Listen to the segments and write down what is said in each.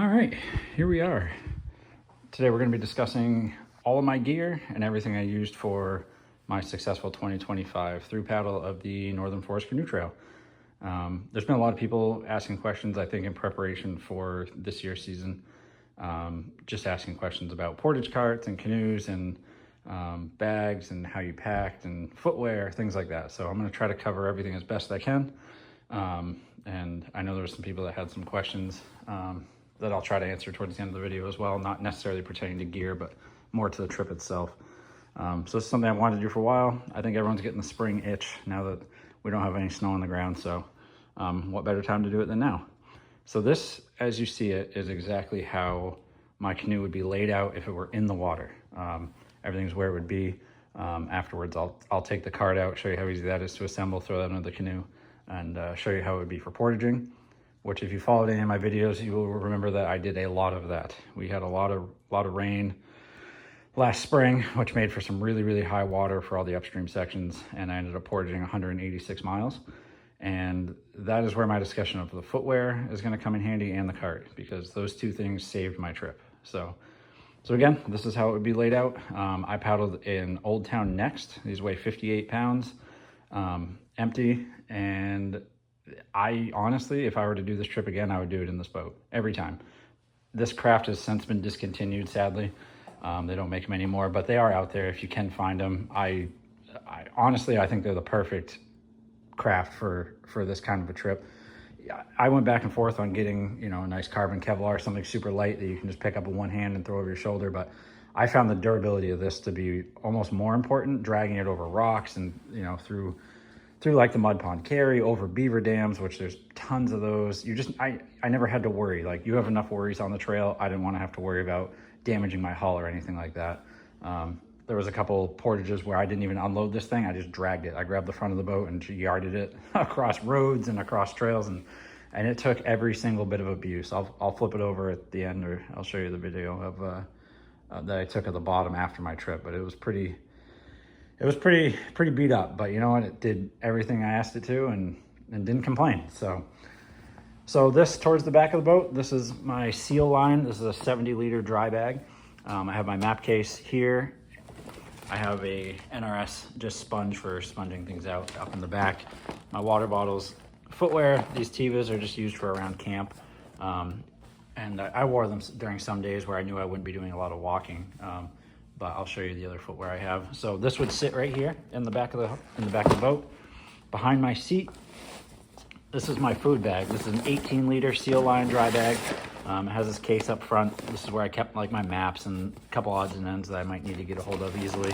All right, here we are. Today we're going to be discussing all of my gear and everything I used for my successful 2025 through paddle of the Northern Forest Canoe Trail. There's been a lot of people asking questions, I think, in preparation for this year's season. Just asking questions about portage carts and canoes and bags and how you packed and footwear, things like that. So I'm going to try to cover everything as best I can. And I know there were some people that had some questions that I'll try to answer towards the end of the video as well, not necessarily pertaining to gear, but more to the trip itself. So this is something I've wanted to do for a while. I think everyone's getting the spring itch now that we don't have any snow on the ground. So what better time to do it than now? So this, as you see it, is exactly how my canoe would be laid out if it were in the water. Everything's where it would be. Afterwards, I'll take the cart out, show you how easy that is to assemble, throw that into the canoe, and show you how it would be for portaging, which if you followed any of my videos, you will remember that I did a lot of that. We had a lot of rain last spring, which made for some really, really high water for all the upstream sections, and I ended up portaging 186 miles. And that is where my discussion of the footwear is going to come in handy, and the cart, because those two things saved my trip. So again, this is how it would be laid out. I paddled in Old Town Next. These weigh 58 pounds, empty. And I honestly, if I were to do this trip again, I would do it in this boat every time. This craft has since been discontinued, sadly. They don't make them anymore, but they are out there if you can find them. I honestly, I think they're the perfect craft for this kind of a trip. I went back and forth on getting, a nice carbon Kevlar, something super light that you can just pick up with one hand and throw over your shoulder. But I found the durability of this to be almost more important, dragging it over rocks and, through like the mud pond carry, over beaver dams, which there's tons of those. I never had to worry. Like, you have enough worries on the trail. I didn't want to have to worry about damaging my hull or anything like that. There was a couple portages where I didn't even unload this thing. I just dragged it. I grabbed the front of the boat and yarded it across roads and across trails, and it took every single bit of abuse. I'll flip it over at the end, or I'll show you the video of that I took at the bottom after my trip. But it was pretty beat up. But you know what? It did everything I asked it to, and didn't complain. So this, towards the back of the boat, this is my seal line. This is a 70-liter dry bag. I have my map case here. I have a NRS just sponge for sponging things out up in the back. My water bottles, footwear. These Tevas are just used for around camp. And I wore them during some days where I knew I wouldn't be doing a lot of walking. But I'll show you the other footwear I have. So this would sit right here in the back of the boat, behind my seat. This is my food bag. This is an 18-liter seal line dry bag. It has this case up front. This is where I kept like my maps and a couple odds and ends that I might need to get a hold of easily.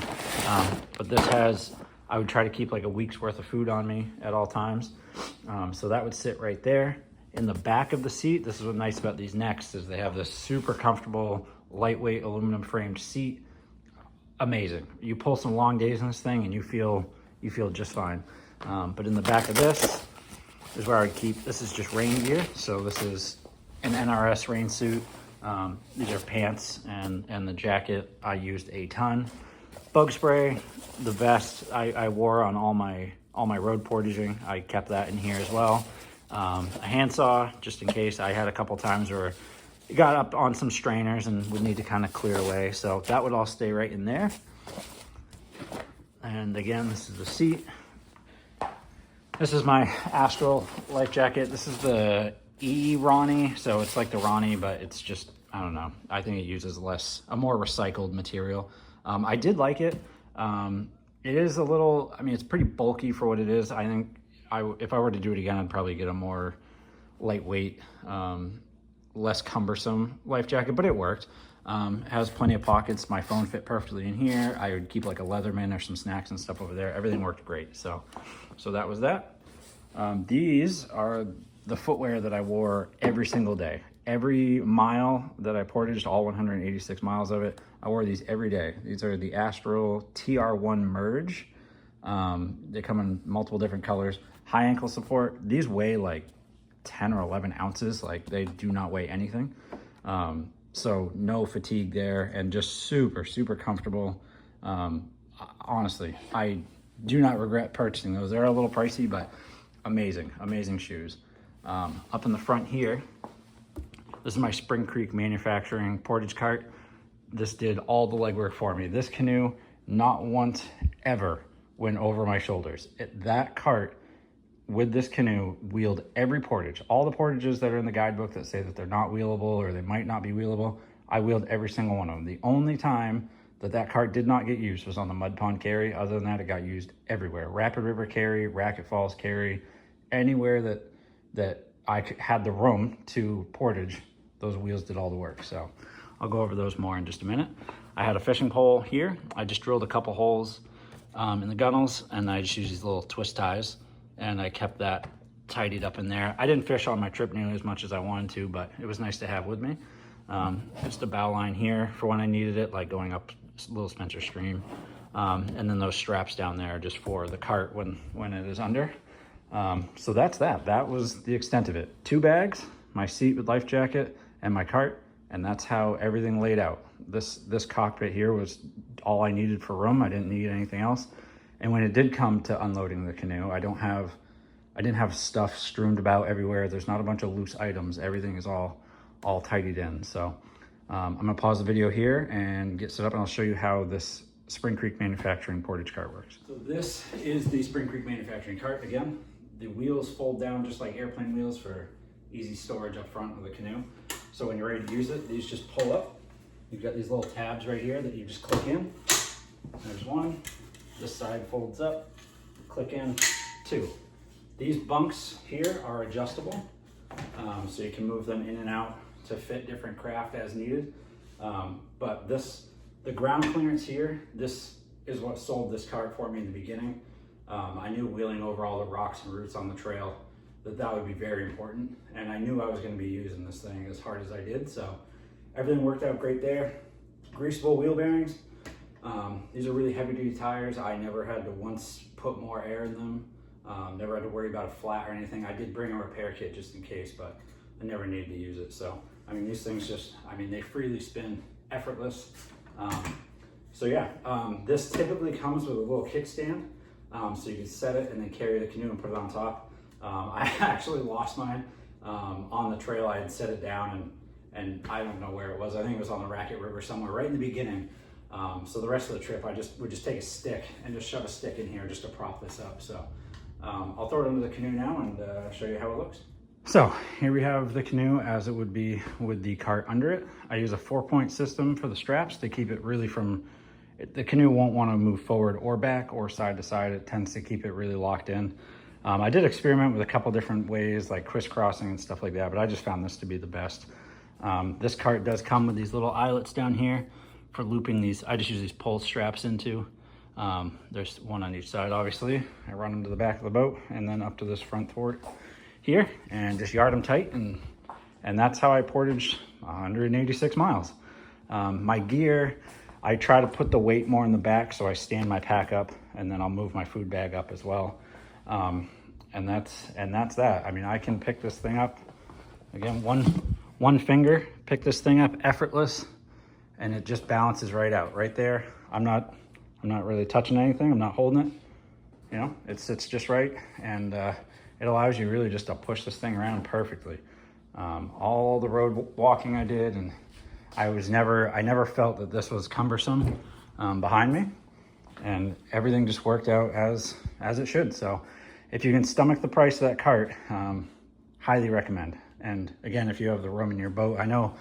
But this has, I would try to keep like a week's worth of food on me at all times. So that would sit right there. In the back of the seat, this is what's nice about these Next, is they have this super comfortable, lightweight aluminum framed seat. Amazing. You pull some long days in this thing and you feel just fine. But in the back of this is where I would keep, this is just rain gear. So this is an NRS rain suit. These are pants and the jacket. I used a ton. Bug spray, the vest I wore on all my road portaging. I kept that in here as well. A handsaw, just in case. I had a couple times where it got up on some strainers and would need to kind of clear away. So that would all stay right in there. And again, this is the seat. This is my Astral life jacket. This is the Ronnie. So it's like the Ronnie, but it's just, I don't know. I think it uses a more recycled material. I did like it. It is a little, it's pretty bulky for what it is. I think if I were to do it again, I'd probably get a more lightweight, less cumbersome life jacket, but it worked. It has plenty of pockets. My phone fit perfectly in here. I would keep like a Leatherman or some snacks and stuff over there. Everything worked great. So that was that. These are the footwear that I wore every single day. Every mile that I portaged, all 186 miles of it, I wore these every day. These are the Astral TR1 Merge. They come in multiple different colors. High ankle support. These weigh like 10 or 11 ounces. Like, they do not weigh anything. So no fatigue there, and just super, super comfortable. Honestly, I do not regret purchasing those. They're a little pricey, but amazing shoes. Up in the front here, This is my Spring Creek Manufacturing Portage cart. This did all the legwork for me. This canoe, not once ever went over my shoulders. That cart with this canoe wheeled every portage. All the portages that are in the guidebook that say that they're not wheelable or they might not be wheelable, I wheeled every single one of them. The only time that cart did not get used was on the mud pond carry. Other than that, it got used everywhere. Rapid River carry, Racket Falls carry, anywhere that I had the room to portage, those wheels did all the work. So I'll go over those more in just a minute. I had a fishing pole here. I just drilled a couple holes in the gunnels, and I just used these little twist ties, and I kept that tidied up in there. I didn't fish on my trip nearly as much as I wanted to, but it was nice to have with me. Just a bow line here for when I needed it, like going up Little Spencer Stream. And then those straps down there just for the cart when it is under. So that's that. That was the extent of it. 2 bags, my seat with life jacket, and my cart, and that's how everything laid out. This cockpit here was all I needed for room. I didn't need anything else. And when it did come to unloading the canoe, I didn't have stuff strewn about everywhere. There's not a bunch of loose items. Everything is all tidied in. So I'm gonna pause the video here and get set up, and I'll show you how this Spring Creek Manufacturing Portage cart works. So this is the Spring Creek Manufacturing cart. Again, the wheels fold down just like airplane wheels for easy storage up front of the canoe. So when you're ready to use it, these just pull up. You've got these little tabs right here that you just click in. There's one. This side folds up, click in, 2. These bunks here are adjustable, so you can move them in and out to fit different craft as needed. But the ground clearance here, this is what sold this cart for me in the beginning. I knew wheeling over all the rocks and roots on the trail, that would be very important. And I knew I was gonna be using this thing as hard as I did. So everything worked out great there. Greasable wheel bearings. These are really heavy duty tires. I never had to once put more air in them. Never had to worry about a flat or anything. I did bring a repair kit just in case, but I never needed to use it. So, I mean, these things they freely spin, effortless. So yeah, this typically comes with a little kickstand. So you can set it and then carry the canoe and put it on top. I actually lost mine on the trail. I had set it down and I don't know where it was. I think it was on the Racket River somewhere right in the beginning. So the rest of the trip, I would just take a stick and just shove a stick in here just to prop this up. So I'll throw it into the canoe now and show you how it looks. So here we have the canoe as it would be with the cart under it. I use a 4-point system for the straps to keep it really the canoe won't want to move forward or back or side to side. It tends to keep it really locked in. I did experiment with a couple different ways like crisscrossing and stuff like that, but I just found this to be the best. This cart does come with these little eyelets down here for looping these. I just use these pull straps into. There's one on each side, obviously. I run them to the back of the boat and then up to this front thwart here and just yard them tight. And that's how I portaged 186 miles. My gear, I try to put the weight more in the back, so I stand my pack up and then I'll move my food bag up as well. And that's that. I mean, I can pick this thing up, again, one finger, pick this thing up, effortless, and it just balances right out, right there. I'm not really touching anything. I'm not holding it. You know, it sits just right, and it allows you really just to push this thing around perfectly. All the road walking I did, and I never felt that this was cumbersome behind me, and everything just worked out as it should. So if you can stomach the price of that cart, highly recommend. And again, if you have the room in your boat, I know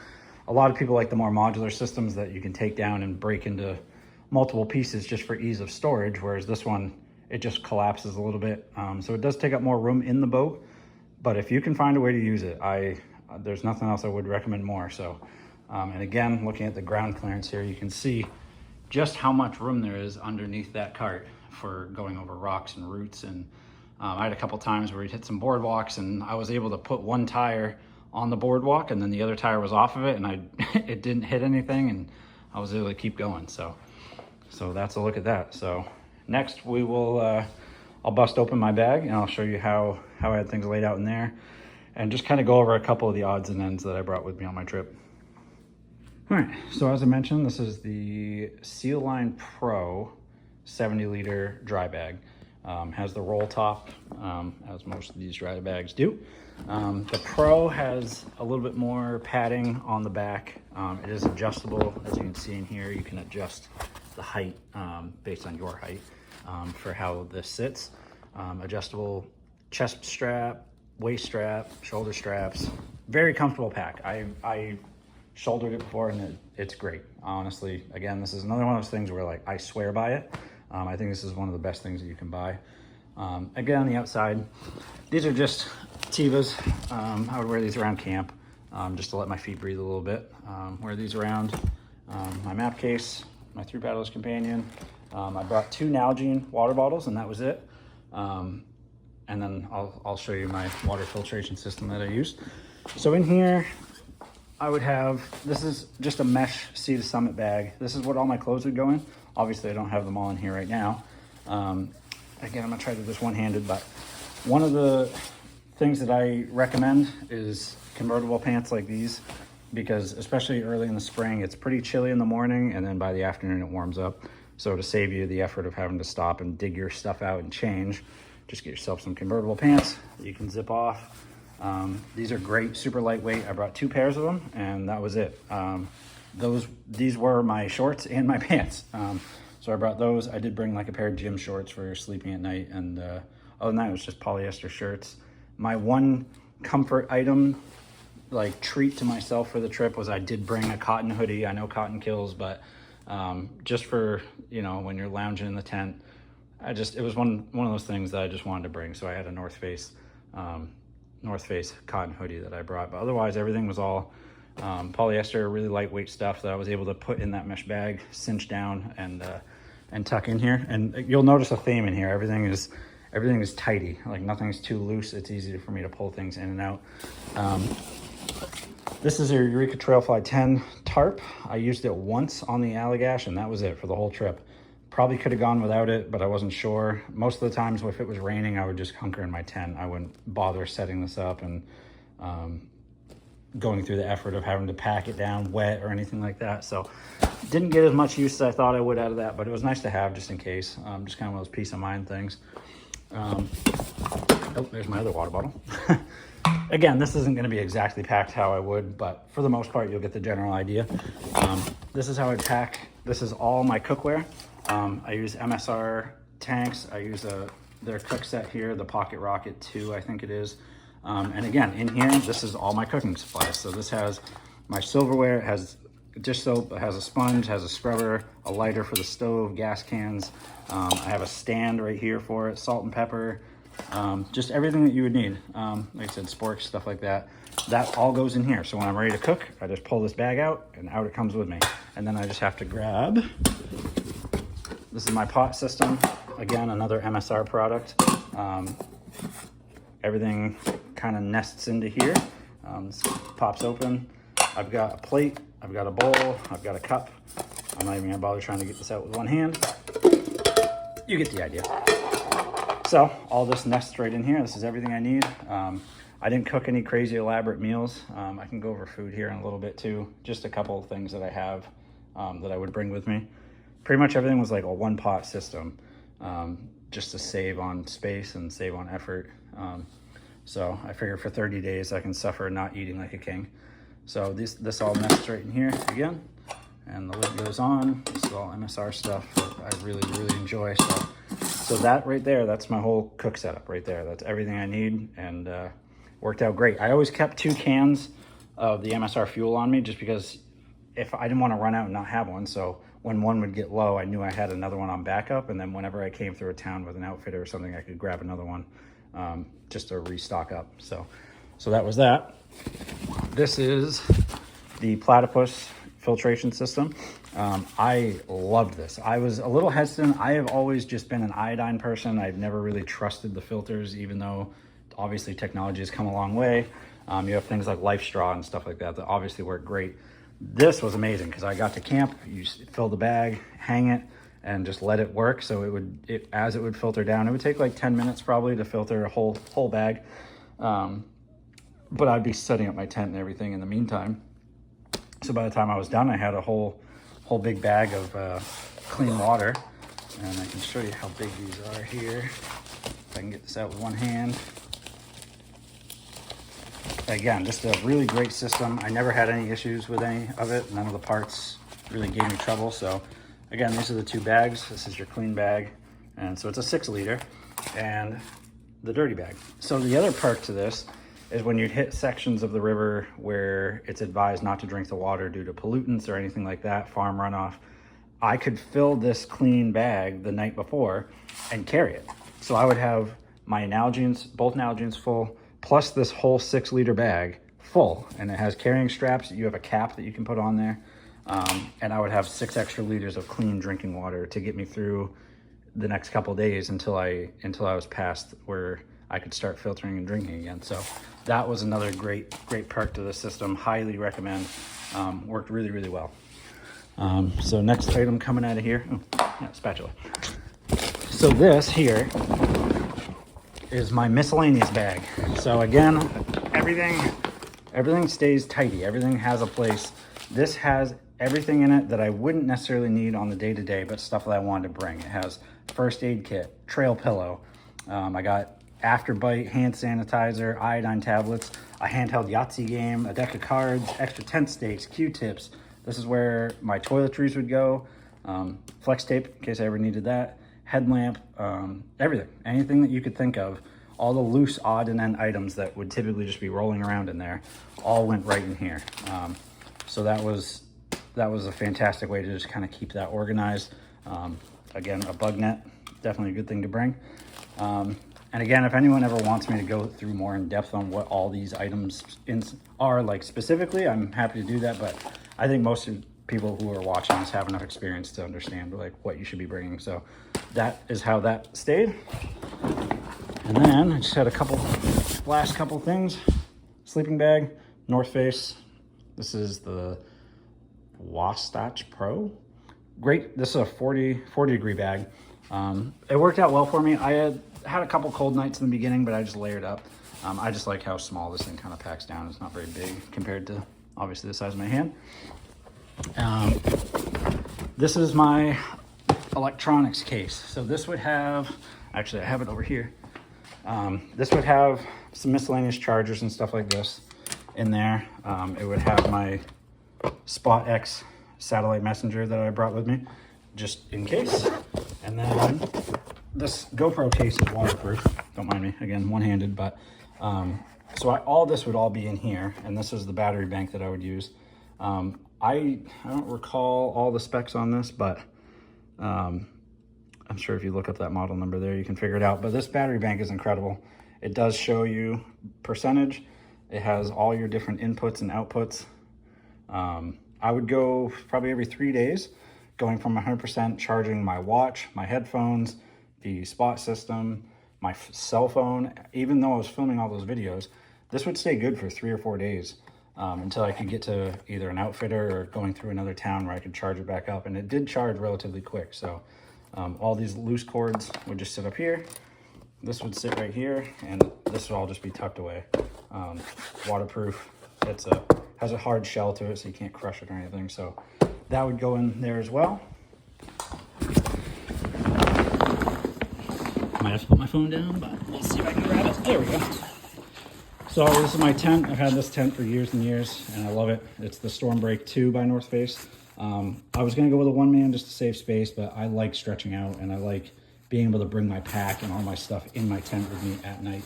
a lot of people like the more modular systems that you can take down and break into multiple pieces just for ease of storage, whereas this one, it just collapses a little bit. So it does take up more room in the boat, but if you can find a way to use it, there's nothing else I would recommend more. So, and again, looking at the ground clearance here, you can see just how much room there is underneath that cart for going over rocks and roots. And I had a couple times where we'd hit some boardwalks and I was able to put one tire on the boardwalk and then the other tire was off of it, and it didn't hit anything, and I was able to keep going. So that's a look at that. So next we will, I'll bust open my bag and I'll show you how I had things laid out in there and just kind of go over a couple of the odds and ends that I brought with me on my trip. All right, so as I mentioned, this is the Seal Line Pro 70 liter dry bag. Has the roll top, as most of these dry bags do. The Pro has a little bit more padding on the back. It is adjustable, as you can see in here. You can adjust the height based on your height for how this sits. Adjustable chest strap, waist strap, shoulder straps. Very comfortable pack. I shouldered it before and it's great. Honestly, again, this is another one of those things where like I swear by it. I think this is one of the best things that you can buy. Again, on the outside, these are just Tevas. I would wear these around camp just to let my feet breathe a little bit. Wear these around my map case, my Through Paddler's companion. I brought 2 Nalgene water bottles and that was it. And then I'll show you my water filtration system that I used. So in here, I would have, this is just a mesh Sea to Summit bag. This is what all my clothes would go in. Obviously, I don't have them all in here right now. Again, I'm gonna try to do this one-handed, but one of the things that I recommend is convertible pants like these, because especially early in the spring, it's pretty chilly in the morning, and then by the afternoon, it warms up. So to save you the effort of having to stop and dig your stuff out and change, just get yourself some convertible pants that you can zip off. These are great, super lightweight. I brought 2 pairs of them, and that was it. These were my shorts and my pants. So I brought those. I did bring like a pair of gym shorts for sleeping at night, and other than that, it was just polyester shirts. My one comfort item, like treat to myself for the trip, was I did bring a cotton hoodie. I know cotton kills, but just for, you know, when you're lounging in the tent, it was one of those things that I just wanted to bring. So I had a North Face cotton hoodie that I brought, but otherwise everything was all polyester, really lightweight stuff that I was able to put in that mesh bag, cinch down and tuck in here. And you'll notice a theme in here. Everything is tidy, like nothing's too loose. It's easy for me to pull things in and out. This is a Eureka Trailfly 10 tarp. I used it once on the Allagash and that was it for the whole trip. Probably could have gone without it, but I wasn't sure. Most of the times if it was raining, I would just hunker in my tent. I wouldn't bother setting this up and going through the effort of having to pack it down wet or anything like that. So didn't get as much use as I thought I would out of that, but it was nice to have just in case. Just kind of one of those peace of mind things. Oh, there's my other water bottle. Again, this isn't going to be exactly packed how I would, but for the most part, you'll get the general idea. This is how I pack. This is all my cookware. I use MSR tanks. I use their cook set here, the Pocket Rocket 2, I think it is. And again, in here, this is all my cooking supplies. So this has my silverware, it has dish soap, it has a sponge, has a scrubber, a lighter for the stove, gas cans. I have a stand right here for it, salt and pepper, just everything that you would need. Like I said, sporks, stuff like that. That all goes in here. So when I'm ready to cook, I just pull this bag out and out it comes with me. And then I just have to grab, this is my pot system. Again, another MSR product. Everything kind of nests into here. This pops open. I've got a plate, I've got a bowl, I've got a cup. I'm not even gonna bother trying to get this out with one hand. You get the idea. So all this nests right in here. This is everything I need. I didn't cook any crazy elaborate meals. I can go over food here in a little bit too. Just a couple of things that I have that I would bring with me. Pretty much everything was like a one pot system, just to save on space and save on effort. So I figure for 30 days I can suffer not eating like a king. So this all nests right in here again, and the lid goes on. This is all MSR stuff that I really, really enjoy. So that right there, that's my whole cook setup right there. That's everything I need, and worked out great. I always kept 2 cans of the MSR fuel on me just because if I didn't want to run out and not have one. So when one would get low, I knew I had another one on backup, and then whenever I came through a town with an outfitter or something, I could grab another one just to restock up. So that was that. This is the Platypus filtration system. I loved this. I was a little hesitant. I have always just been an iodine person. I've never really trusted the filters, even though obviously technology has come a long way. You have things like Life Straw and stuff like that that obviously work great. This was amazing because I got to camp, you fill the bag, hang it, and just let it work. So as it would filter down, it would take like 10 minutes probably to filter a whole bag. But I'd be setting up my tent and everything in the meantime. So by the time I was done, I had a whole big bag of clean water. And I can show you how big these are here. If I can get this out with one hand. Again, just a really great system. I never had any issues with any of it. None of the parts really gave me trouble. So again, these are the 2 bags. This is your clean bag. And so it's a 6 liter and the dirty bag. So the other part to this is when you hit sections of the river where it's advised not to drink the water due to pollutants or anything like that, farm runoff, I could fill this clean bag the night before and carry it. So I would have my Nalgene's, both Nalgene's full, plus this whole 6 liter bag full. And it has carrying straps. You have a cap that you can put on there. And I would have 6 extra liters of clean drinking water to get me through the next couple of days until I was past where I could start filtering and drinking again. So that was another great perk to the system. Highly recommend. Worked really, really well. So next item coming out of here, spatula. So this here is my miscellaneous bag. So again, everything stays tidy. Everything has a place. This has everything in it that I wouldn't necessarily need on the day-to-day, but stuff that I wanted to bring. It has first aid kit, trail pillow. I got after bite hand sanitizer, iodine tablets, a handheld Yahtzee game, a deck of cards, extra tent stakes, Q-tips. This is where my toiletries would go. Flex tape in case I ever needed that. Headlamp, everything, anything that you could think of. All the loose odd and end items that would typically just be rolling around in there all went right in here. So that was a fantastic way to just kind of keep that organized. Again, a bug net, definitely a good thing to bring. And again, if anyone ever wants me to go through more in depth on what all these items are like specifically, I'm happy to do that. But I think most of people who are watching this have enough experience to understand like what you should be bringing. So that is how that stayed. And then I just had last couple things. Sleeping bag, North Face. This is the Wasatch Pro. Great, this is a 40 degree bag. It worked out well for me. I had a couple cold nights in the beginning, but I just layered up. I just like how small this thing kind of packs down. It's not very big compared to obviously the size of my hand. This is my electronics case. So this would have, actually I have it over here. This would have some miscellaneous chargers and stuff like this in there. It would have my Spot X satellite messenger that I brought with me, just in case. And then this GoPro case is waterproof. Don't mind me, again, one-handed, but so all this would all be in here, and this is the battery bank that I would use. I don't recall all the specs on this, but I'm sure if you look up that model number there, you can figure it out. But this battery bank is incredible. It does show you percentage. It has all your different inputs and outputs. I would go probably every 3 days, going from 100% charging my watch, my headphones, the Spot system, my cell phone. Even though I was filming all those videos, this would stay good for 3 or 4 days until I could get to either an outfitter or going through another town where I could charge it back up. And it did charge relatively quick. So all these loose cords would just sit up here. This would sit right here, and this would all just be tucked away. Waterproof. Has a hard shell to it, so you can't crush it or anything. So that would go in there as well. Might have to put my phone down, but we'll see if I can grab it. There we go. So this is my tent. I've had this tent for years and years, and I love it. It's the Stormbreak 2 by North Face. I was gonna go with a one-man just to save space, but I like stretching out, and I like being able to bring my pack and all my stuff in my tent with me at night.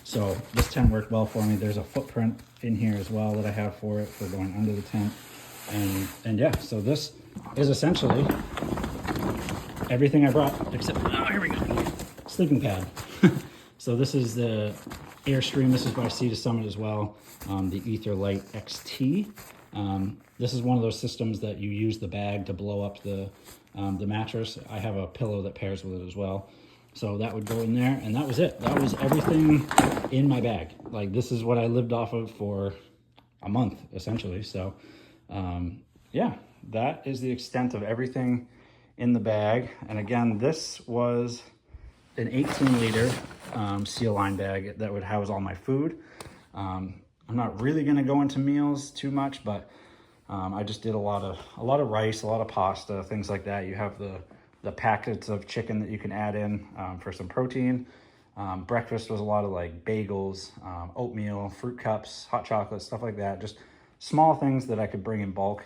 So this tent worked well for me. There's a footprint in here as well that I have for it for going under the tent. And yeah, so this is essentially everything I brought except, oh, here we go, sleeping pad. So this is the Airstream. This is by Sea to Summit as well. The Ether Light XT. This is one of those systems that you use the bag to blow up the mattress. I have a pillow that pairs with it as well. So that would go in there, and that was it. That was everything in my bag. Like, this is what I lived off of for a month, essentially. So, yeah, that is the extent of everything in the bag. And again, this was an 18-liter Seal Line bag that would house all my food. I'm not really going to go into meals too much, but I just did a lot of rice, a lot of pasta, things like that. You have the the packets of chicken that you can add in for some protein. Breakfast was a lot of like bagels, oatmeal, fruit cups, hot chocolate, stuff like that. Just small things that I could bring in bulk.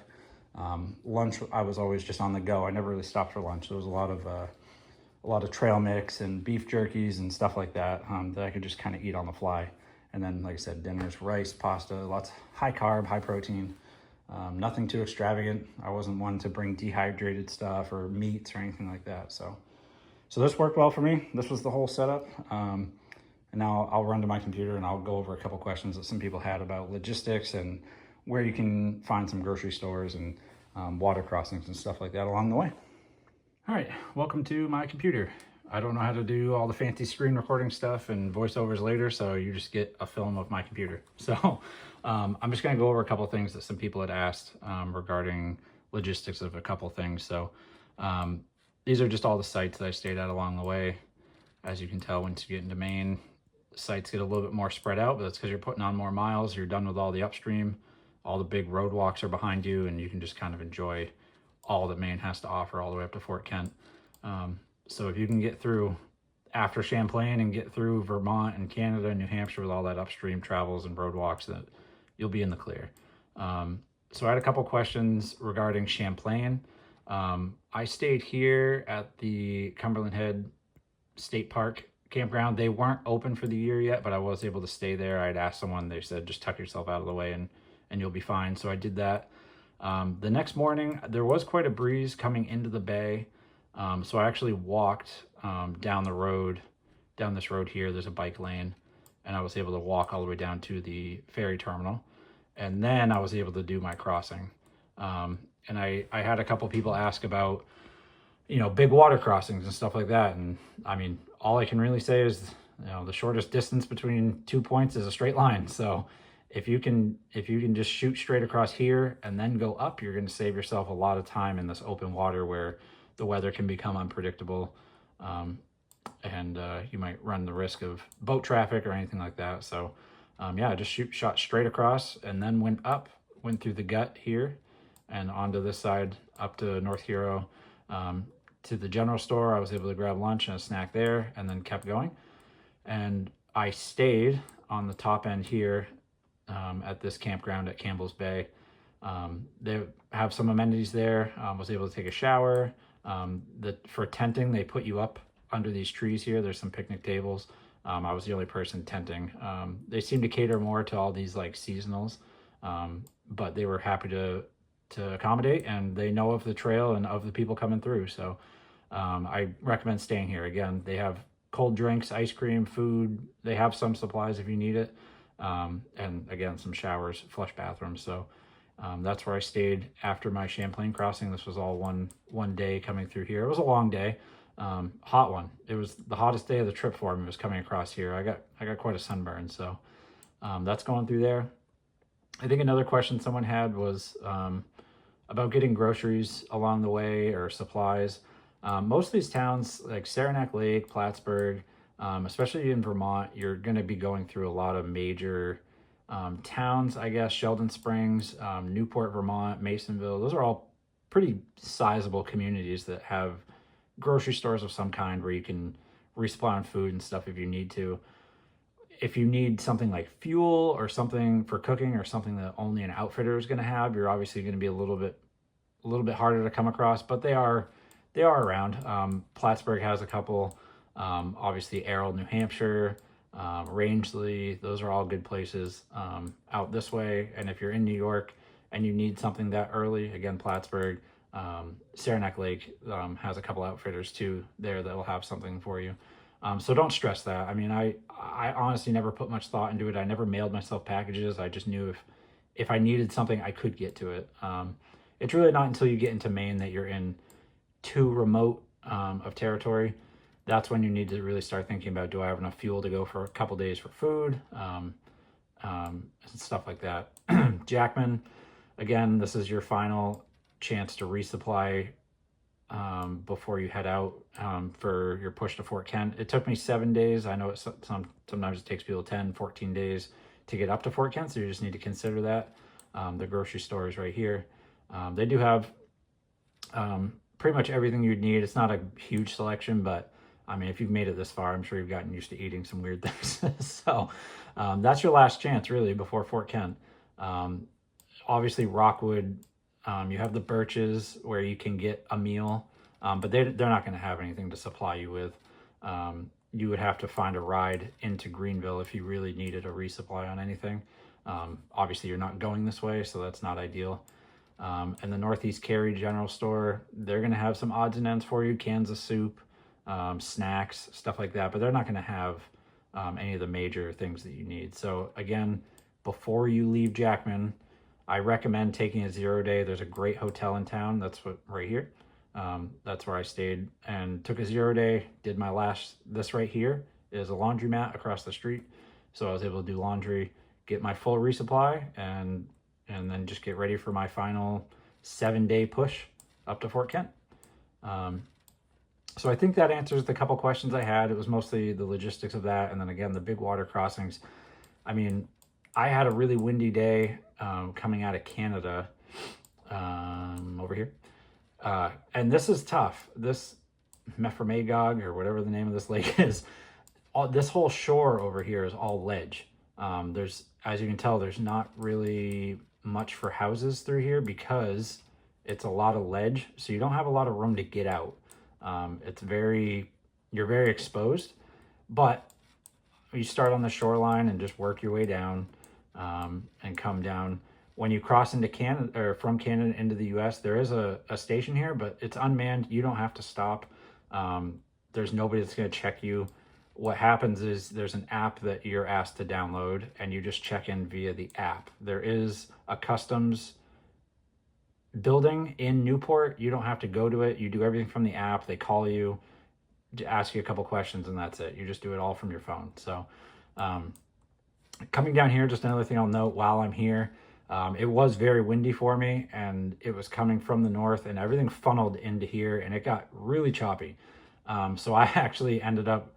Lunch, I was always just on the go. I never really stopped for lunch. There was a lot of trail mix and beef jerkies and stuff like that that I could just kind of eat on the fly. And then, like I said, dinners, rice, pasta, lots high carb, high protein. Nothing too extravagant. I wasn't one to bring dehydrated stuff or meats or anything like that. So this worked well for me. This was the whole setup. And now I'll run to my computer and I'll go over a couple questions that some people had about logistics and where you can find some grocery stores and water crossings and stuff like that along the way. All right, welcome to my computer. I don't know how to do all the fancy screen recording stuff and voiceovers later, so you just get a film of my computer. So I'm just gonna go over a couple things that some people had asked regarding logistics of a couple things. So these are just all the sites that I stayed at along the way. As you can tell, once you get into Maine, sites get a little bit more spread out, but that's because you're putting on more miles. You're done with all the upstream. All the big road walks are behind you, and you can just kind of enjoy all that Maine has to offer all the way up to Fort Kent. So if you can get through after Champlain and get through Vermont and Canada and New Hampshire with all that upstream travels and road walks, that you'll be in the clear. So I had a couple questions regarding Champlain. I stayed here at the Cumberland Head State Park campground. They weren't open for the year yet, but I was able to stay there. I'd asked someone, they said, just tuck yourself out of the way and you'll be fine. So I did that. The next morning, there was quite a breeze coming into the bay. So I actually walked down this road here. There's a bike lane, and I was able to walk all the way down to the ferry terminal. And then I was able to do my crossing. And I had a couple people ask about, big water crossings and stuff like that. And I mean, all I can really say is, the shortest distance between 2 points is a straight line. So if you can just shoot straight across here and then go up, you're going to save yourself a lot of time in this open water where the weather can become unpredictable. And you might run the risk of boat traffic or anything like that. So yeah, I just shot straight across and then went through the gut here and onto this side up to North Hero, to the general store. I was able to grab lunch and a snack there and then kept going. And I stayed on the top end here at this campground at Campbell's Bay. They have some amenities there. Was able to take a shower. For tenting, they put you up under these trees here. There's some picnic tables. I was the only person tenting. They seem to cater more to all these like seasonals, but they were happy to accommodate, and they know of the trail and of the people coming through. So I recommend staying here. Again, they have cold drinks, ice cream, food. They have some supplies if you need it. And again, some showers, flush bathrooms. So that's where I stayed after my Champlain crossing. This was all one day coming through here. It was a long day, hot one. It was the hottest day of the trip for me. Was coming across here. I got quite a sunburn. So that's going through there. I think another question someone had was about getting groceries along the way or supplies. Most of these towns like Saranac Lake, Plattsburgh, especially in Vermont, you're going to be going through a lot of major towns, I guess. Sheldon Springs, Newport, Vermont, Masonville. Those are all pretty sizable communities that have grocery stores of some kind where you can resupply on food and stuff if you need to. If you need something like fuel or something for cooking or something that only an outfitter is going to have, you're obviously going to be a little bit harder to come across, but they are around. Plattsburgh has a couple. Obviously Errol, New Hampshire, Rangeley, those are all good places out this way. And if you're in New York and you need something that early, again, Plattsburgh, Saranac Lake has a couple outfitters too there that will have something for you. So don't stress that. I mean, I honestly never put much thought into it. I never mailed myself packages. I just knew if I needed something, I could get to it. It's really not until you get into Maine that you're in too remote of territory. That's when you need to really start thinking about, do I have enough fuel to go for a couple days for food, stuff like that. Jackman, again, this is your final chance to resupply before you head out for your push to Fort Kent. It took me 7 days. I know sometimes it takes people 10, 14 days to get up to Fort Kent, so you just need to consider that. The grocery store is right here. They do have pretty much everything you'd need. It's not a huge selection, but I mean, if you've made it this far, I'm sure you've gotten used to eating some weird things. So that's your last chance, really, before Fort Kent. Obviously, Rockwood, you have the Birches where you can get a meal, but they're not going to have anything to supply you with. You would have to find a ride into Greenville if you really needed a resupply on anything. Obviously, you're not going this way, so that's not ideal. And the Northeast Carry General Store, they're going to have some odds and ends for you, cans of soup, snacks, stuff like that, but they're not going to have any of the major things that you need. So again, before you leave Jackman, I recommend taking a 0 day. There's a great hotel in town. That's what right here. That's where I stayed and took a 0 day. Did my last, this right here is a laundromat across the street. So I was able to do laundry, get my full resupply, and then just get ready for my final 7 day push up to Fort Kent. So I think that answers the couple questions I had. It was mostly the logistics of that. And then again, the big water crossings. I mean, I had a really windy day coming out of Canada over here. And this is tough. This Memphremagog, or whatever the name of this lake is, this whole shore over here is all ledge. There's, as you can tell, there's not really much for houses through here because it's a lot of ledge. So you don't have a lot of room to get out. You're very exposed, but you start on the shoreline and just work your way down and come down. When you cross into Canada, or from Canada into the US, there is a station here, but it's unmanned. You don't have to stop. There's nobody that's going to check you. What happens is there's an app that you're asked to download, and you just check in via the app. There is a customs building in Newport. You don't have to go to it. You do everything from the app. They call you to ask you a couple questions, and that's it. You just do it all from your phone. So coming down here, just another thing I'll note while I'm here, it was very windy for me, and it was coming from the north, and everything funneled into here, and it got really choppy. So I actually ended up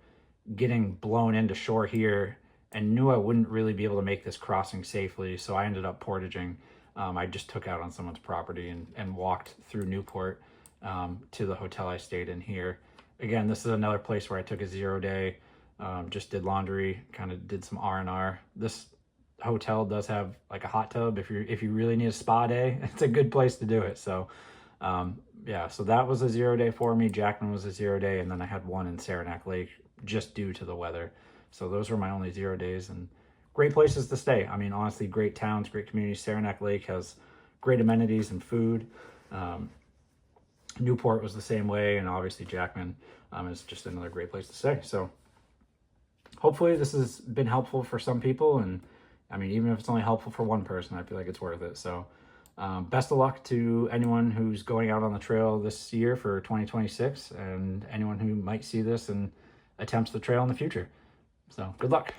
getting blown into shore here and knew I wouldn't really be able to make this crossing safely. So I ended up portaging. I just took out on someone's property and walked through Newport to the hotel I stayed in here. Again, this is another place where I took a 0 day, just did laundry, kind of did some R&R. This hotel does have like a hot tub. If you really need a spa day, it's a good place to do it. So yeah, so that was a 0 day for me. Jackman was a 0 day, and then I had one in Saranac Lake just due to the weather. So those were my only 0 days, and great places to stay. I mean, honestly, great towns, great communities. Saranac Lake has great amenities and food. Newport was the same way, and obviously Jackman is just another great place to stay. So hopefully this has been helpful for some people, and I mean, even if it's only helpful for one person, I feel like it's worth it. So best of luck to anyone who's going out on the trail this year for 2026, and anyone who might see this and attempts the trail in the future. So good luck.